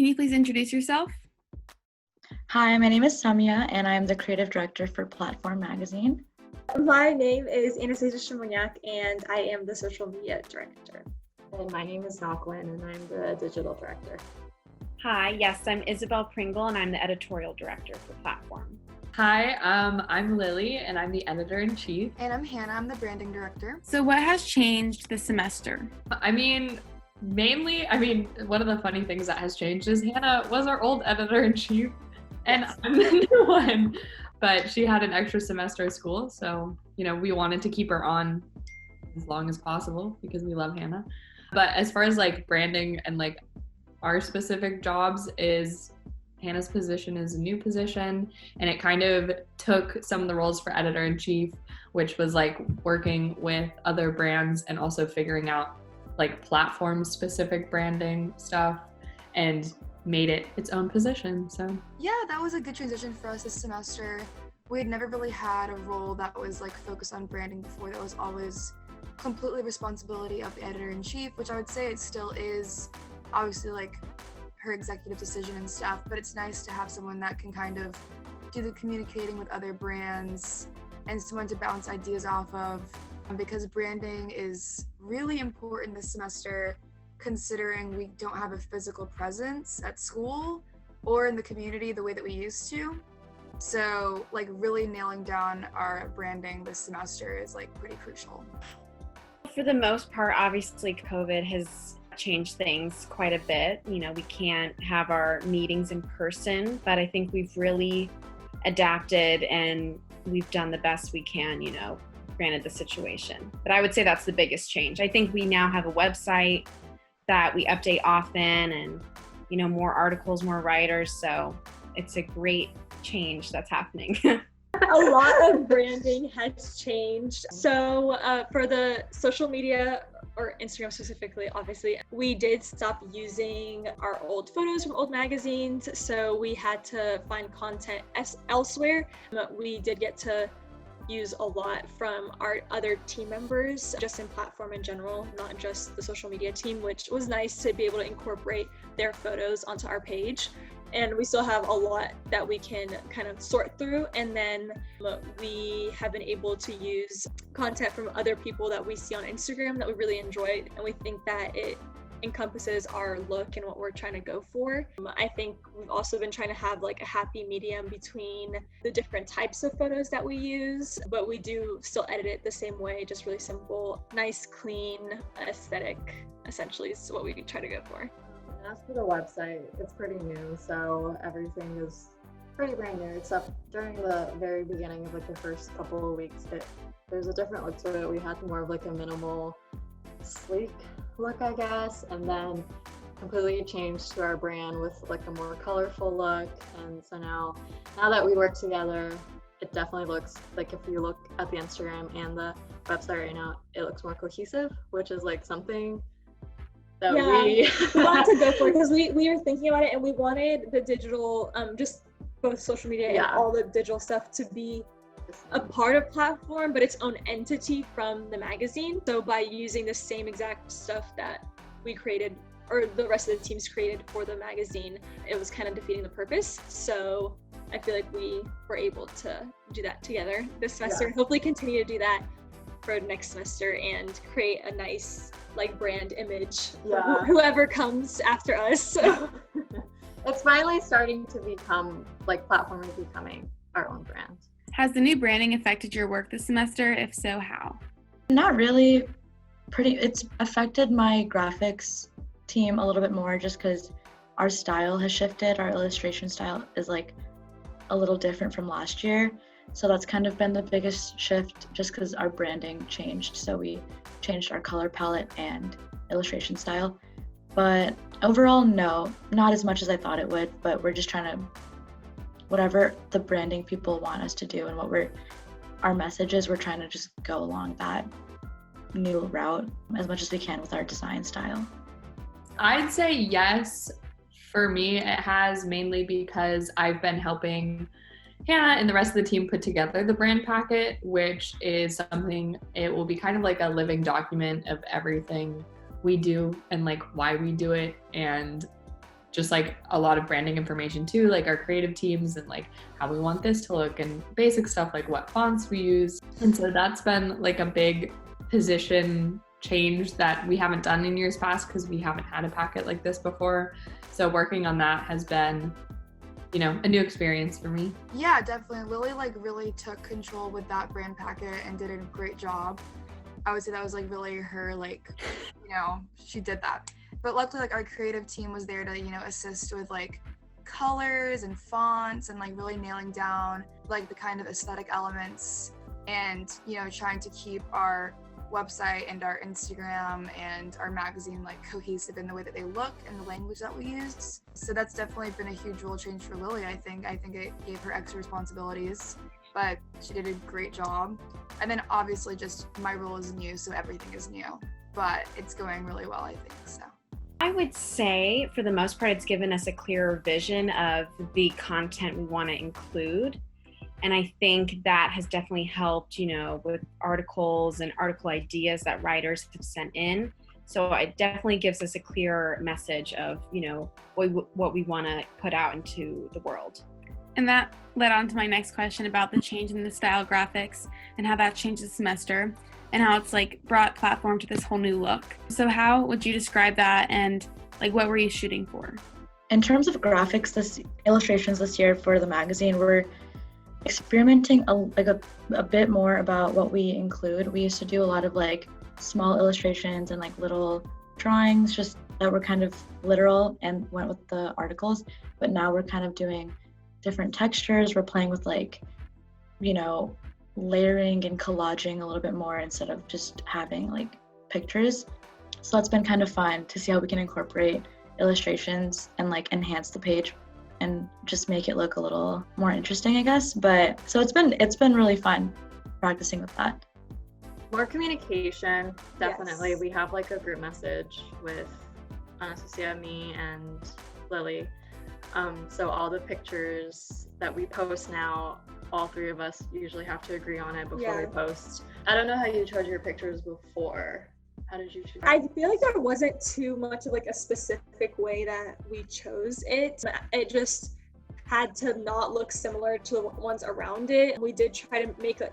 Can you please introduce yourself? Hi, my name is Samia, and I'm the creative director for Platform Magazine. My name is Anastasia Shimoniak, and I am the social media director. And my name is Nakwin, and I'm the digital director. Hi, yes, I'm Isabel Pringle, and I'm the editorial director for Platform. Hi, I'm Lily, and I'm the editor-in-chief. And I'm Hannah, I'm the branding director. So what has changed this semester? Mainly, one of the funny things that has changed is Hannah was our old editor-in-chief, and Yes. I'm the new one. But she had an extra semester of school, so, we wanted to keep her on as long as possible because we love Hannah. But as far as branding and our specific jobs is Hannah's position is a new position, and it kind of took some of the roles for editor-in-chief, which was working with other brands and also figuring out platform-specific branding stuff, and made it its own position. So yeah, that was a good transition for us this semester. We had never really had a role that was focused on branding before. That was always completely responsibility of the editor-in-chief, which I would say it still is, obviously her executive decision and stuff, but it's nice to have someone that can kind of do the communicating with other brands and someone to bounce ideas off of, because branding is really important this semester, considering we don't have a physical presence at school or in the community the way that we used to. So really nailing down our branding this semester is pretty crucial. For the most part, obviously COVID has changed things quite a bit. We can't have our meetings in person, but I think we've really adapted and we've done the best we can, granted the situation. But I would say that's the biggest change. I think we now have a website that we update often and, more articles, more writers. So it's a great change that's happening. A lot of branding has changed. So for the social media, or Instagram specifically, obviously, we did stop using our old photos from old magazines, so we had to find content elsewhere. We did get to use a lot from our other team members, just in Platform in general, not just the social media team, which was nice to be able to incorporate their photos onto our page. And we still have a lot that we can kind of sort through. And then we have been able to use content from other people that we see on Instagram that we really enjoy. And we think that it encompasses our look and what we're trying to go for. I think we've also been trying to have a happy medium between the different types of photos that we use, but we do still edit it the same way, just really simple, nice, clean aesthetic, essentially is what we try to go for. As for the website, it's pretty new, so everything is pretty brand new, except during the very beginning of the first couple of weeks, there's a different look to it. We had more of a minimal, sleek look, I guess, and then completely changed to our brand with a more colorful look. And so now that we work together, it definitely looks if you look at the Instagram and the website right now, it looks more cohesive, which is something that we want to go for, because we were thinking about it and we wanted the digital, just both social media and all the digital stuff to be a part of Platform, but its own entity from the magazine. So by using the same exact stuff that we created, or the rest of the teams created for the magazine, it was kind of defeating the purpose. So I feel we were able to do that together this semester, and hopefully continue to do that for next semester and create a nice brand image for whoever comes after us. It's finally starting to become Platform is becoming our own brand. Has the new branding affected your work this semester? If so, how? Not really. It's affected my graphics team a little bit more, just because our style has shifted. Our illustration style is a little different from last year. So that's kind of been the biggest shift, just because our branding changed. So we changed our color palette and illustration style. But overall, no, not as much as I thought it would, but we're just trying to, whatever the branding people want us to do and what our messages, we're trying to just go along that new route as much as we can with our design style. I'd say yes. For me, it has, mainly because I've been helping Hannah and the rest of the team put together the brand packet, which is something, it will be kind of a living document of everything we do and why we do it, and just like a lot of branding information too, like our creative teams and like how we want this to look and basic stuff like what fonts we use. And so that's been like a big position change that we haven't done in years past because we haven't had a packet like this before. So working on that has been, you know, a new experience for me. Yeah, definitely. Lily like really took control with that brand packet and did a great job. I would say that was like really her, like, you know, she did that. But luckily, like, our creative team was there to, you know, assist with like colors and fonts and like really nailing down like the kind of aesthetic elements and, you know, trying to keep our website and our Instagram and our magazine like cohesive in the way that they look and the language that we use. So that's definitely been a huge role change for Lily. I think it gave her extra responsibilities, but she did a great job. And then obviously just my role is new, so everything is new, but it's going really well, I think. So I would say for the most part, it's given us a clearer vision of the content we want to include. And I think that has definitely helped, you know, with articles and article ideas that writers have sent in. So it definitely gives us a clearer message of, you know, what we want to put out into the world. And that led on to my next question about the change in the style graphics and how that changed the semester and how it's like brought platform to this whole new look. So how would you describe that and like what were you shooting for? In terms of graphics, illustrations this year for the magazine, we're experimenting a bit more about what we include. We used to do a lot of like small illustrations and like little drawings just that were kind of literal and went with the articles, but now we're kind of doing different textures. We're playing with like, you know, layering and collaging a little bit more instead of just having like pictures. So it's been kind of fun to see how we can incorporate illustrations and like enhance the page and just make it look a little more interesting, I guess. But so it's been really fun practicing with that. More communication, definitely. Yes. We have like a group message with Anastasia, me, and Lily. So all the pictures that we post now, all three of us usually have to agree on it before we post. I don't know how you chose your pictures before. How did you choose? I feel like there wasn't too much of like a specific way that we chose it. It just had to not look similar to the ones around it. We did try to make a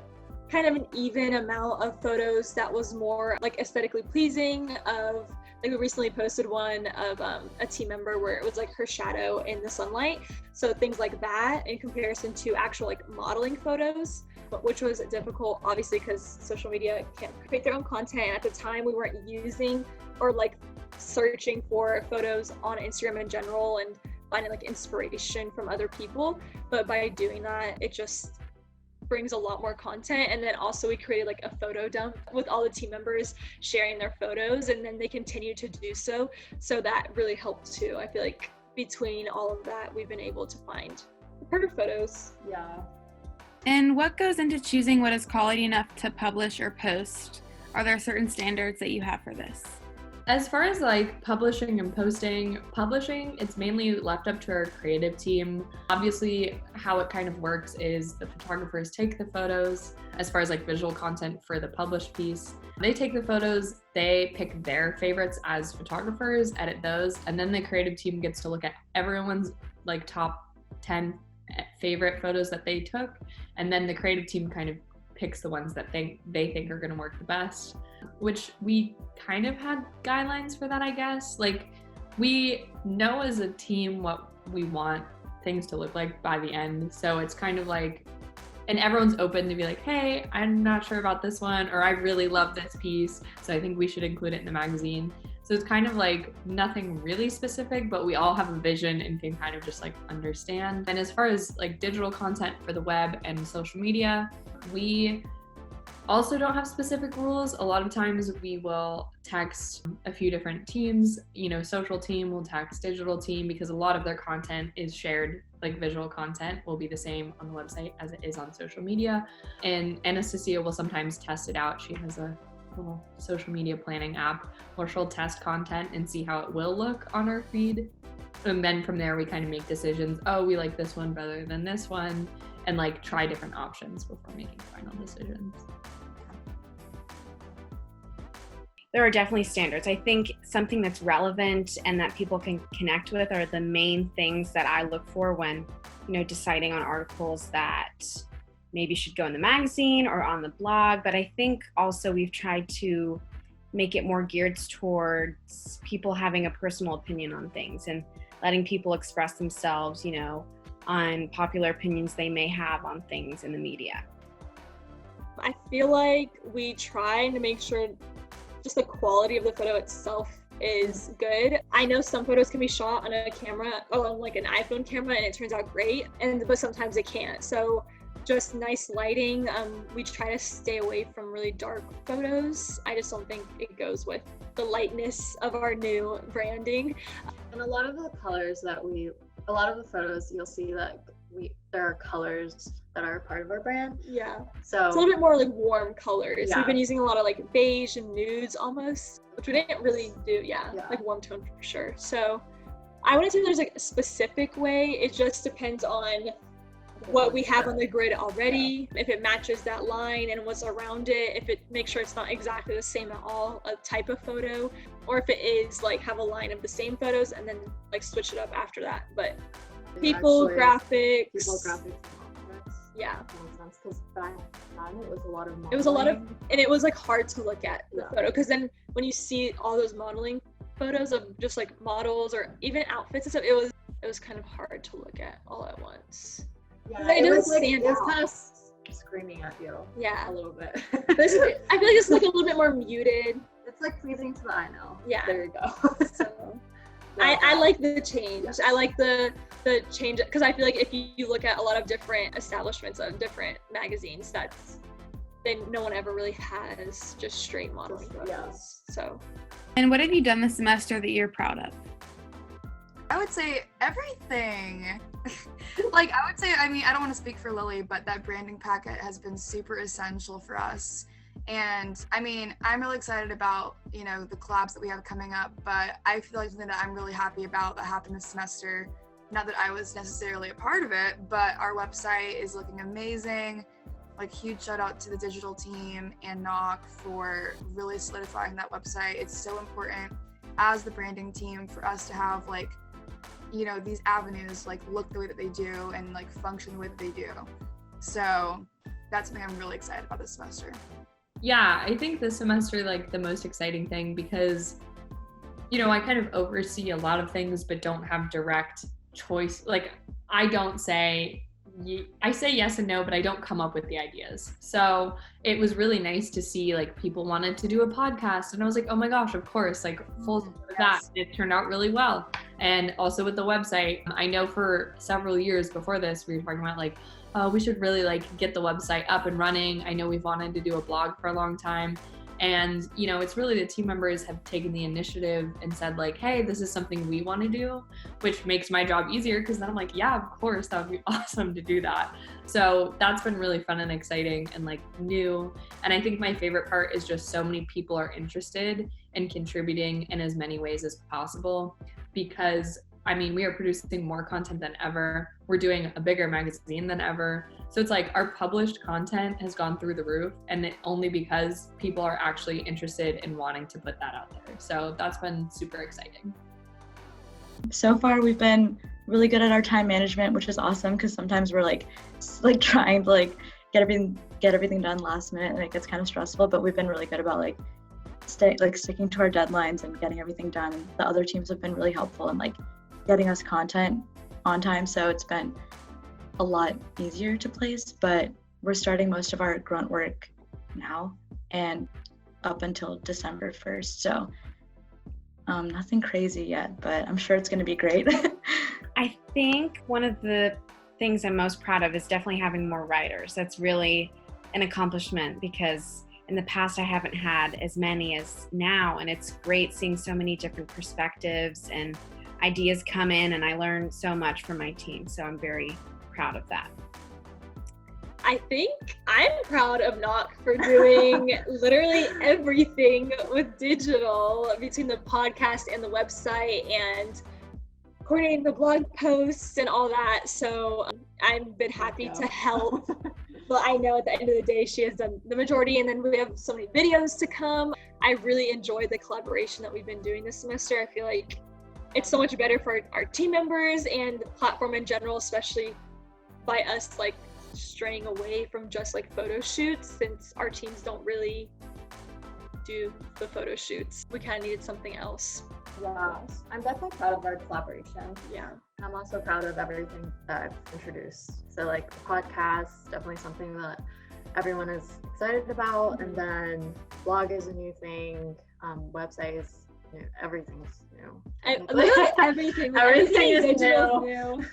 kind of an even amount of photos that was more like aesthetically pleasing. Of like we recently posted one of a team member where it was like her shadow in the sunlight. So things like that in comparison to actual like modeling photos, which was difficult obviously because social media can't create their own content. And at the time we weren't using or like searching for photos on Instagram in general and finding like inspiration from other people. But by doing that, it just brings a lot more content. And then also we created like a photo dump with all the team members sharing their photos, and then they continue to do so. So that really helped too. I feel like between all of that, we've been able to find the perfect photos. Yeah. And what goes into choosing what is quality enough to publish or post? Are there certain standards that you have for this? As far as like publishing and publishing, it's mainly left up to our creative team. Obviously, how it kind of works is the photographers take the photos. As far as like visual content for the published piece, they take the photos, they pick their favorites as photographers, edit those, and then the creative team gets to look at everyone's like top 10 favorite photos that they took, and then the creative team kind of picks the ones that they think are going to work the best, which we kind of had guidelines for that, I guess. Like we know as a team what we want things to look like by the end, so it's kind of like, and everyone's open to be like, hey, I'm not sure about this one, or I really love this piece, so I think we should include it in the magazine. So it's kind of like nothing really specific, but we all have a vision and can kind of just like understand. And as far as like digital content for the web and social media, we also don't have specific rules. A lot of times we will text a few different teams, you know, social team will text digital team because a lot of their content is shared, like visual content will be the same on the website as it is on social media. And Anastasia will sometimes test it out. She has a little social media planning app where she'll test content and see how it will look on our feed. And then from there we kind of make decisions. Oh, we like this one better than this one, and like try different options before making final decisions. there are definitely standards. I think something that's relevant and that people can connect with are the main things that I look for when, deciding on articles that maybe should go in the magazine or on the blog. But I think also we've tried to make it more geared towards people having a personal opinion on things and letting people express themselves, on popular opinions they may have on things in the media. I feel like we try to make sure just the quality of the photo itself is good. I know some photos can be shot on a camera, on like an iPhone camera, and it turns out great, but sometimes it can't. So just nice lighting. We try to stay away from really dark photos. I just don't think it goes with the lightness of our new branding. And a lot of the photos, you'll see that there are colors that are part of our brand. Yeah. So it's a little bit more like warm colors. Yeah. We've been using a lot of like beige and nudes almost, which we didn't really do. Yeah. Like warm tone for sure. So I wouldn't say there's like a specific way. It just depends on what we have on the grid already, if it matches that line and what's around it, if it makes sure it's not exactly the same at all, a type of photo, or if it is like have a line of the same photos and then like switch it up after that. But people graphics. Yeah. Because back then it was a lot of modeling. It was a lot of, and it was like hard to look at the photo, because then when you see all those modeling photos of just like models or even outfits and stuff, it was kind of hard to look at all at once. Yeah, it was out. Kind of screaming at you. Yeah, a little bit. I feel like it's like a little bit more muted. It's like pleasing to the eye now. Yeah, there you go. So I like the change. Yes. I like the change, because I feel like if you look at a lot of different establishments of different magazines, then no one ever really has just straight modeling photos. Yes. So. And what have you done this semester that you're proud of? I would say everything. I don't want to speak for Lily, but that branding packet has been super essential for us. And I'm really excited about, the collabs that we have coming up, but I feel like something that I'm really happy about that happened this semester, not that I was necessarily a part of it, but our website is looking amazing. Like, huge shout out to the digital team and Knock for really solidifying that website. It's so important as the branding team for us to have these avenues look the way that they do and function the way that they do. So that's something I'm really excited about this semester. Yeah, I think this semester the most exciting thing, because I kind of oversee a lot of things but don't have direct choice. I say yes and no, but I don't come up with the ideas. So it was really nice to see people wanted to do a podcast, and I was like, oh my gosh, of course, full support of that. It turned out really well. And also with the website, I know for several years before this, we were talking about we should really get the website up and running. I know we've wanted to do a blog for a long time. And, it's really the team members have taken the initiative and said hey, this is something we want to do, which makes my job easier, because then I'm yeah, of course, that would be awesome to do that. So that's been really fun and exciting and new. And I think my favorite part is just so many people are interested in contributing in as many ways as possible, because we are producing more content than ever. We're doing a bigger magazine than ever. So it's our published content has gone through the roof, and only because people are actually interested in wanting to put that out there. So that's been super exciting. So far, we've been really good at our time management, which is awesome, because sometimes we're trying to get everything done last minute, and it gets kind of stressful. But we've been really good about sticking to our deadlines and getting everything done. The other teams have been really helpful in getting us content on time, so it's been a lot easier to place. But we're starting most of our grunt work now and up until December 1st, so nothing crazy yet, but I'm sure it's going to be great. I think one of the things I'm most proud of is definitely having more writers. That's really an accomplishment, because in the past I haven't had as many as now, and it's great seeing so many different perspectives and ideas come in, and I learn so much from my team, so I'm very proud of that. I think I'm proud of Knock for doing literally everything with digital, between the podcast and the website and coordinating the blog posts and all that. So I've been happy to help but I know at the end of the day, she has done the majority, and then we have so many videos to come. I really enjoy the collaboration that we've been doing this semester. I feel like it's so much better for our team members and the platform in general, especially by us like straying away from just like photo shoots, since our teams don't really do the photo shoots. We kind of needed something else. Yeah, I'm definitely proud of our collaboration. Yeah. I'm also proud of everything that I've introduced. So like the podcast, definitely something that everyone is excited about. And then blog is a new thing. Website is new. Everything's new. Literally everything. Like, Everything is digital new.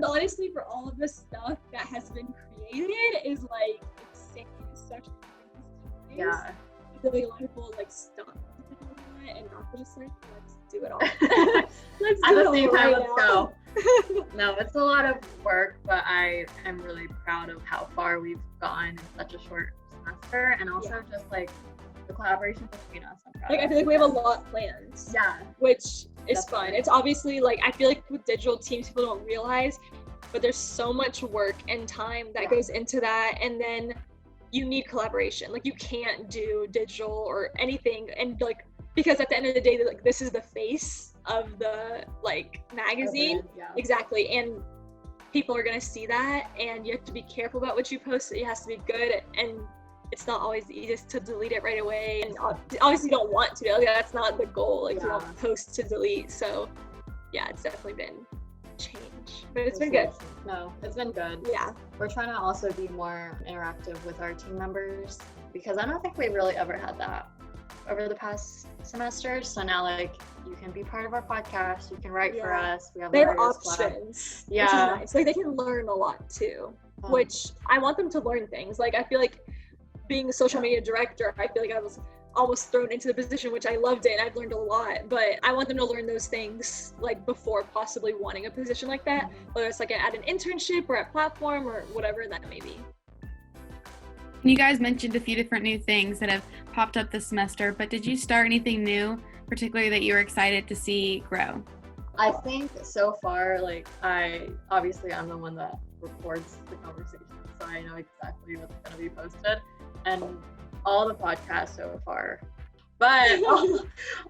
Honestly, for all of the stuff that has been created is like insane. It's such a Yeah. I feel like a lot of people like stop and not just like, let's do it all. Let's At do the it same all time, right let's now. go. No, it's a lot of work, but I am really proud of how far we've gone in such a short semester, and also just like the collaboration between us. I'm proud Like I of. feel like we have a lot planned. Yeah. Which is fun. Definitely. It's obviously like I feel like with digital teams people don't realize, but there's so much work and time that goes into that, and then you need collaboration. Like you can't do digital or anything, and like because at the end of the day, like this is the face of the like magazine. Yeah. Exactly, and people are gonna see that, and you have to be careful about what you post. It has to be good, and it's not always the easiest to delete it right away, and obviously you don't want to. Like, that's not the goal. Like you Yeah. don't post to delete. So yeah, it's definitely been change, but it's been good. No, it's been good. Yeah. We're trying to also be more interactive with our team members, because I don't think we really ever had that over the past semester. So now like you can be part of our podcast, you can write for Yeah. us. We have They have Warriors Club. options, which Yeah. is nice. Like they can learn a lot too, which I want them to learn things. Like I feel like being a social media director, I feel like I was almost thrown into the position, which I loved it and I've learned a lot, but I want them to learn those things like before possibly wanting a position like that, whether it's like at an internship or at platform or whatever that may be. You guys mentioned a few different new things that have popped up this semester, but did you start anything new, particularly that you were excited to see grow? I think so far, like I'm the one that records the conversation, so I know exactly what's going to be posted, and all the podcasts so far, but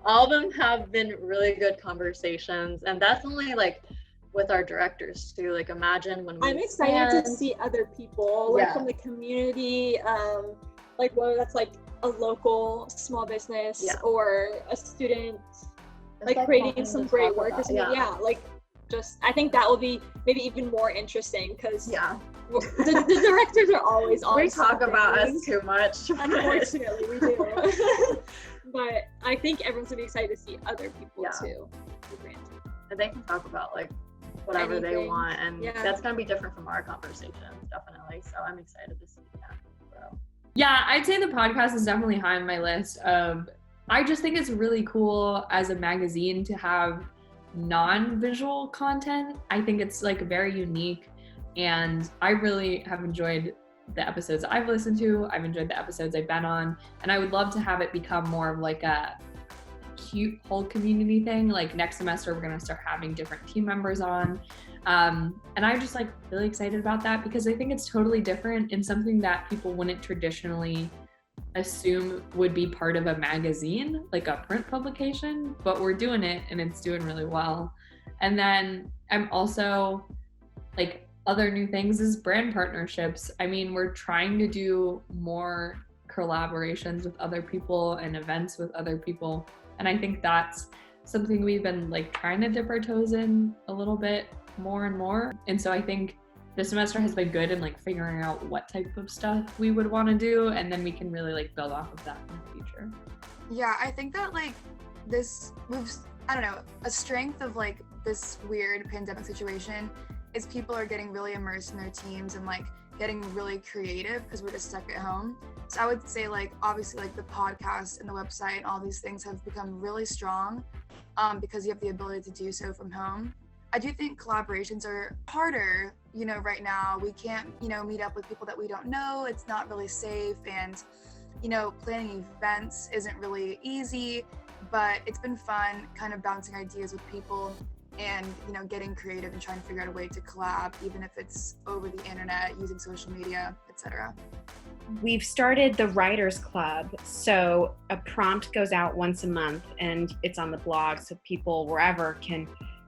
all of them have been really good conversations, and that's only like with our directors too. Like imagine when we I'm excited to see other people like from the community, like whether that's like a local small business or a student, like creating some great work or something. Like just I think that will be maybe even more interesting because the directors are always on. We talk about us things. too much. Unfortunately, we do. But I think everyone's gonna be excited to see other people too. And they can talk about like whatever they Anything. want, and that's gonna be different from our conversations, definitely. So I'm excited to see that. So. Yeah, I'd say the podcast is definitely high on my list. I just think it's really cool as a magazine to have non-visual content. I think it's like very unique, and I really have enjoyed the episodes I've listened to. I've enjoyed the episodes I've been on, and I would love to have it become more of like a cute whole community thing. Like next semester, we're gonna start having different team members on. And I'm just like really excited about that because I think it's totally different and something that people wouldn't traditionally assume would be part of a magazine, like a print publication, but we're doing it and it's doing really well. And then I'm also like other new things is brand partnerships. I mean, we're trying to do more collaborations with other people and events with other people. And I think that's something we've been like trying to dip our toes in a little bit more and more. And so I think this semester has been good in like figuring out what type of stuff we would want to do, and then we can really like build off of that in the future. Yeah, I think that like this moves, I don't know, a strength of like this weird pandemic situation is people are getting really immersed in their teams and like getting really creative because we're just stuck at home. So I would say like obviously like the podcast and the website and all these things have become really strong because you have the ability to do so from home. I do think collaborations are harder, you know, right now. We can't, you know, meet up with people that we don't know. It's not really safe, and, you know, planning events isn't really easy, but it's been fun kind of bouncing ideas with people and getting creative and trying to figure out a way to collab, even if it's over the internet, using social media, etc. We've started the Writers Club. So a prompt goes out once a month and it's on the blog, so people wherever can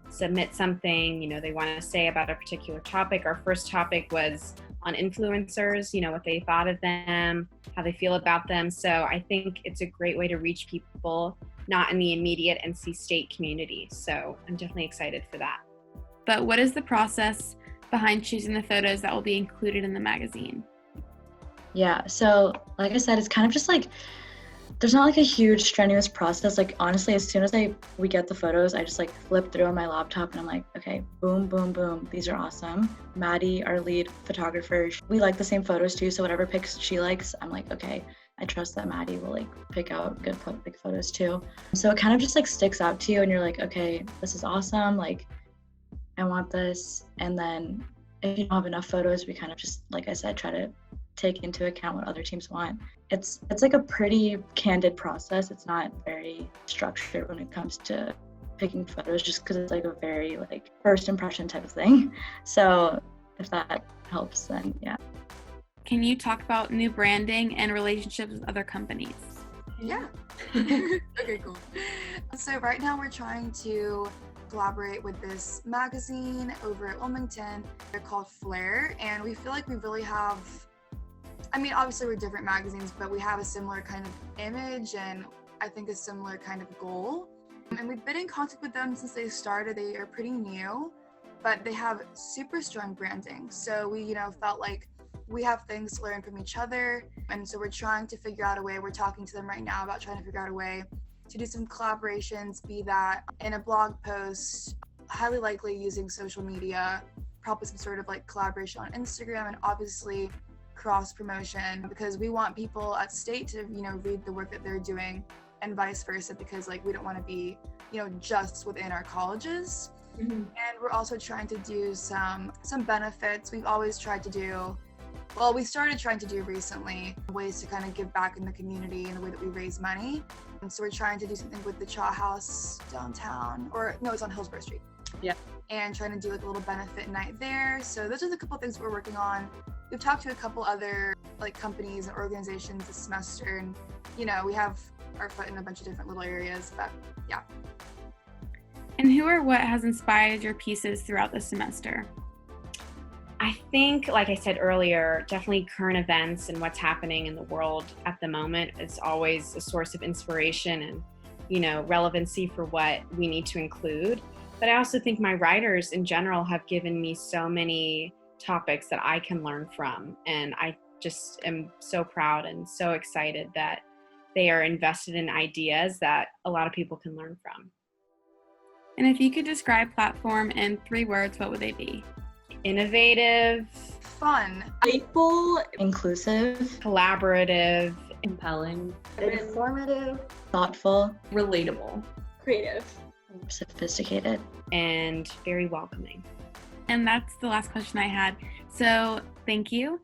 submit something, they want to say about a particular topic. Our first topic was on influencers, what they thought of them, how they feel about them. So I think it's a great way to reach people not in the immediate NC State community. So I'm definitely excited for that. But what is the process behind choosing the photos that will be included in the magazine? Yeah, so like I said, it's kind of just like, there's not like a huge strenuous process. Like honestly, as soon as we get the photos, I just like flip through on my laptop and I'm like, okay, boom, boom, boom. These are awesome. Maddie, our lead photographer, we like the same photos too. So whatever pics she likes, I'm like, okay, I trust that Maddie will like pick out good big photos too. So it kind of just like sticks out to you and you're like, okay, this is awesome. Like I want this. And then if you don't have enough photos, we kind of just, like I said, try to take into account what other teams want. It's like a pretty candid process. It's not very structured when it comes to picking photos, just because it's like a very like first impression type of thing. So if that helps, then yeah. Can you talk about new branding and relationships with other companies? Yeah. Okay, cool. So right now we're trying to collaborate with this magazine over at Wilmington. They're called Flair, and we feel like we really have, obviously we're different magazines, but we have a similar kind of image and I think a similar kind of goal. And we've been in contact with them since they started. They are pretty new, but they have super strong branding. So we, felt like we have things to learn from each other. And so we're trying to figure out a way, we're talking to them right now about trying to figure out a way to do some collaborations, be that in a blog post, highly likely using social media, probably some sort of like collaboration on Instagram, and obviously cross promotion, because we want people at State to read the work that they're doing and vice versa, because like we don't want to be just within our colleges. Mm-hmm. And we're also trying to do some benefits. We've always tried to do, well, we started trying to do recently ways to kind of give back in the community in the way that we raise money. And so we're trying to do something with the Chaw House downtown, or no, it's on Hillsborough Street. Yeah. And trying to do like a little benefit night there. So those are the couple things we're working on. We've talked to a couple other like companies and organizations this semester, and we have our foot in a bunch of different little areas, but yeah. And who or what has inspired your pieces throughout the semester? I think, like I said earlier, definitely current events and what's happening in the world at the moment is always a source of inspiration and, relevancy for what we need to include. But I also think my writers in general have given me so many topics that I can learn from. And I just am so proud and so excited that they are invested in ideas that a lot of people can learn from. And if you could describe Platform in 3 words, what would they be? Innovative, Fun, Playful, Inclusive, collaborative, Compelling, Informative. thoughtful, relatable. creative. sophisticated. and very welcoming. And that's the last question I had. So thank you.